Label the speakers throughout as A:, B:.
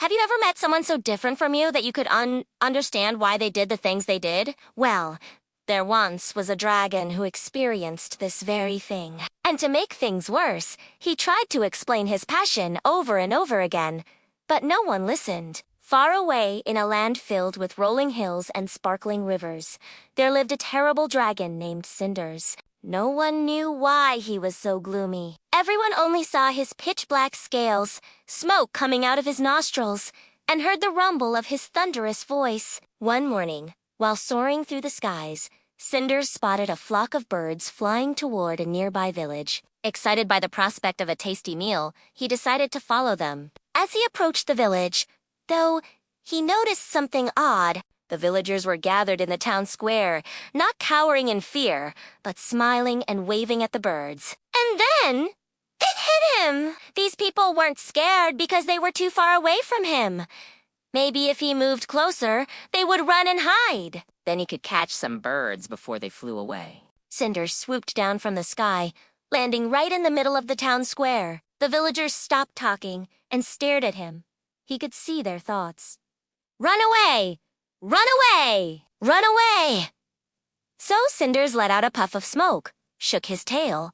A: Have you ever met someone so different from you that you could understand why they did the things they did? Well, there once was a dragon who experienced this very thing. And to make things worse, he tried to explain his passion over and over again. But no one listened. Far away in a land filled with rolling hills and sparkling rivers, there lived a terrible dragon named Cinders. No one knew why he was so gloomy. Everyone only saw his pitch-black scales, smoke coming out of his nostrils, and heard the rumble of his thunderous voice. One morning, while soaring through the skies, Cinders spotted a flock of birds flying toward a nearby village. Excited by the prospect of a tasty meal, he decided to follow them. As he approached the village, though, he noticed something odd. The villagers were gathered in the town square, not cowering in fear, but smiling and waving at the birds. And then, it hit him! These people weren't scared because they were too far away from him. Maybe if he moved closer, they would run and hide.
B: Then he could catch some birds before they flew away.
A: Cinders swooped down from the sky, landing right in the middle of the town square. The villagers stopped talking and stared at him. He could see their thoughts. Run away! Run away! Run away! So Cinders let out a puff of smoke, shook his tail,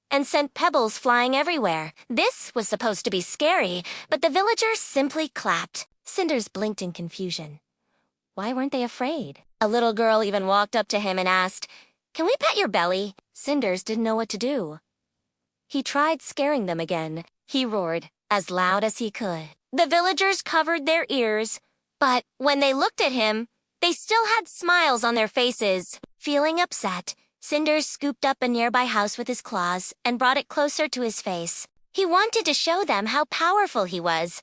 A: and sent pebbles flying everywhere. This was supposed to be scary, but the villagers simply clapped. Cinders blinked in confusion. Why weren't they afraid? A little girl even walked up to him and asked, "Can we pet your belly?" Cinders didn't know what to do. He tried scaring them again. He roared as loud as he could. The villagers covered their ears, but when they looked at him, they still had smiles on their faces. Feeling upset, Cinders scooped up a nearby house with his claws and brought it closer to his face. He wanted to show them how powerful he was,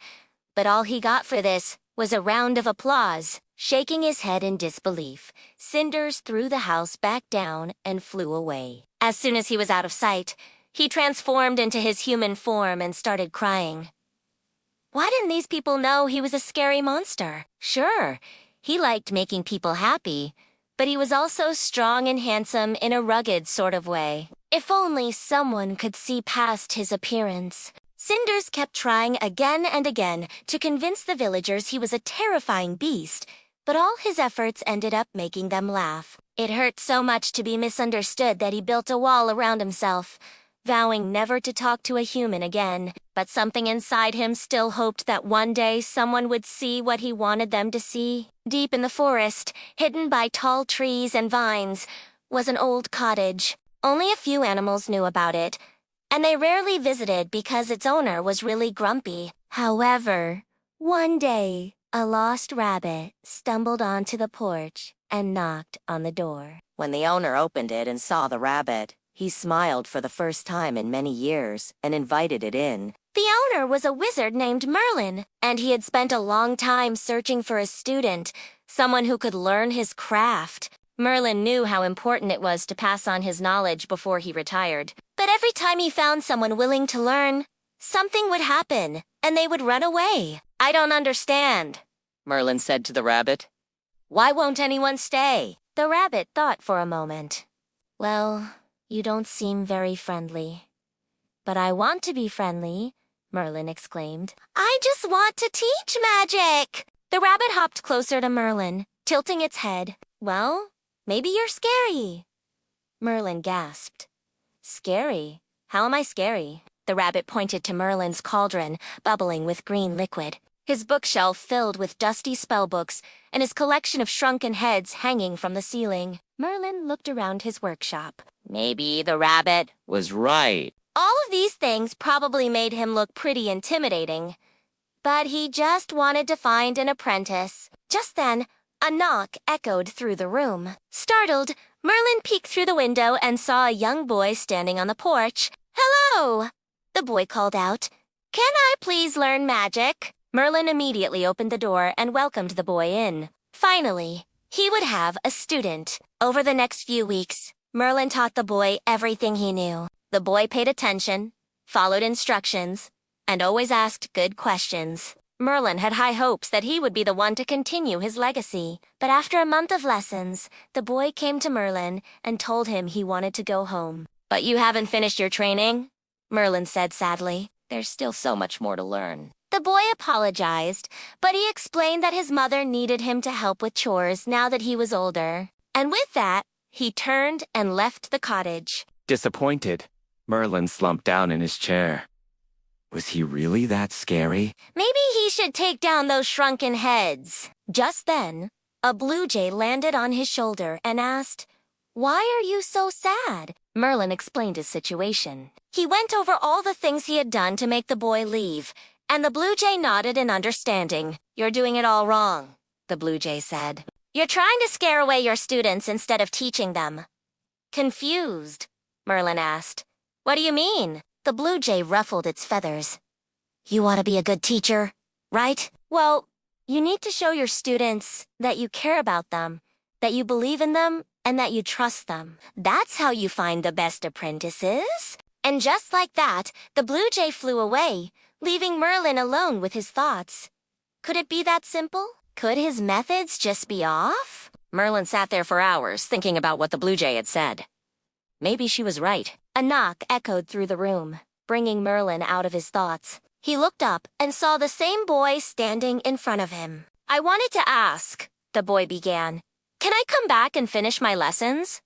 A: but all he got for this was a round of applause. Shaking his head in disbelief, Cinders threw the house back down and flew away. As soon as he was out of sight, he transformed into his human form and started crying. Why didn't these people know he was a scary monster? Sure, he liked making people happy, but he was also strong and handsome in a rugged sort of way. If only someone could see past his appearance. Cinders kept trying again and again to convince the villagers he was a terrifying beast, but all his efforts ended up making them laugh. It hurt so much to be misunderstood that he built a wall around himself, vowing never to talk to a human again. But something inside him still hoped that one day someone would see what he wanted them to see. Deep in the forest, hidden by tall trees and vines, was an old cottage. Only a few animals knew about it, and they rarely visited because its owner was really grumpy. However, one day, a lost rabbit stumbled onto the porch and knocked on the door.
B: When the owner opened it and saw the rabbit, he smiled for the first time in many years and invited it in.
A: The owner was a wizard named Merlin, and he had spent a long time searching for a student, someone who could learn his craft. Merlin knew how important it was to pass on his knowledge before he retired. But every time he found someone willing to learn, something would happen, and they would run away. "I don't understand,"
B: Merlin said to the rabbit.
A: "Why won't anyone stay?" The rabbit thought for a moment. "Well, you don't seem very friendly." "But I want to be friendly," Merlin exclaimed. "I just want to teach magic!" The rabbit hopped closer to Merlin, tilting its head. "Well, maybe you're scary." Merlin gasped. "Scary? How am I scary?" The rabbit pointed to Merlin's cauldron, bubbling with green liquid. His bookshelf filled with dusty spellbooks, and his collection of shrunken heads hanging from the ceiling. Merlin looked around his workshop. Maybe the rabbit
B: was right.
A: All of these things probably made him look pretty intimidating. But he just wanted to find an apprentice. Just then, a knock echoed through the room. Startled, Merlin peeked through the window and saw a young boy standing on the porch. "Hello!" the boy called out. "Can I please learn magic?" Merlin immediately opened the door and welcomed the boy in. Finally, he would have a student. Over the next few weeks, Merlin taught the boy everything he knew. The boy paid attention, followed instructions, and always asked good questions. Merlin had high hopes that he would be the one to continue his legacy. But after a month of lessons, the boy came to Merlin and told him he wanted to go home. "But you haven't finished your training?" Merlin said sadly. "There's still so much more to learn." The boy apologized, but he explained that his mother needed him to help with chores now that he was older. And with that, he turned and left the cottage.
C: Disappointed, Merlin slumped down in his chair. Was he really that scary?
A: Maybe he should take down those shrunken heads. Just then, a blue jay landed on his shoulder and asked, "Why are you so sad?" Merlin explained his situation. He went over all the things he had done to make the boy leave, and the blue jay nodded in understanding. "You're doing it all wrong," the blue jay said. "You're trying to scare away your students instead of teaching them." Confused, Merlin asked, "What do you mean?" The blue jay ruffled its feathers. "You ought to be a good teacher, right? Well, you need to show your students that you care about them, that you believe in them, and that you trust them. That's how you find the best apprentices." And just like that, the blue jay flew away, leaving Merlin alone with his thoughts. Could it be that simple? Could his methods just be off?
B: Merlin sat there for hours thinking about what the blue jay had said. Maybe she was right.
A: A knock echoed through the room, bringing Merlin out of his thoughts. He looked up and saw the same boy standing in front of him. "I wanted to ask," the boy began, "can I come back and finish my lessons?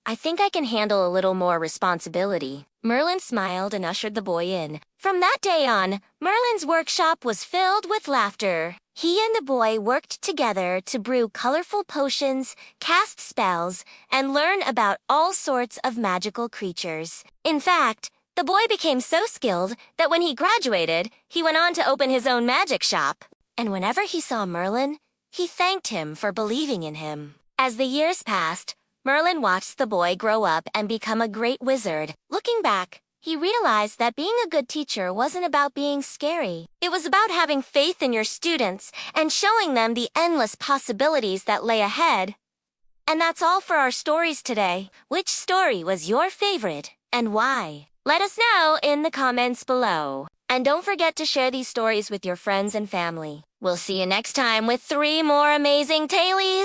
A: I think I can handle a little more responsibility." Merlin smiled and ushered the boy in. From that day on, Merlin's workshop was filled with laughter. He and the boy worked together to brew colorful potions, cast spells, and learn about all sorts of magical creatures. In fact, the boy became so skilled that when he graduated, he went on to open his own magic shop. And whenever he saw Merlin, he thanked him for believing in him. As the years passed, Merlin watched the boy grow up and become a great wizard. Looking back, he realized that being a good teacher wasn't about being scary. It was about having faith in your students and showing them the endless possibilities that lay ahead. And that's all for our stories today. Which story was your favorite and why? Let us know in the comments below. And don't forget to share these stories with your friends and family. We'll see you next time with 3 more amazing tailies.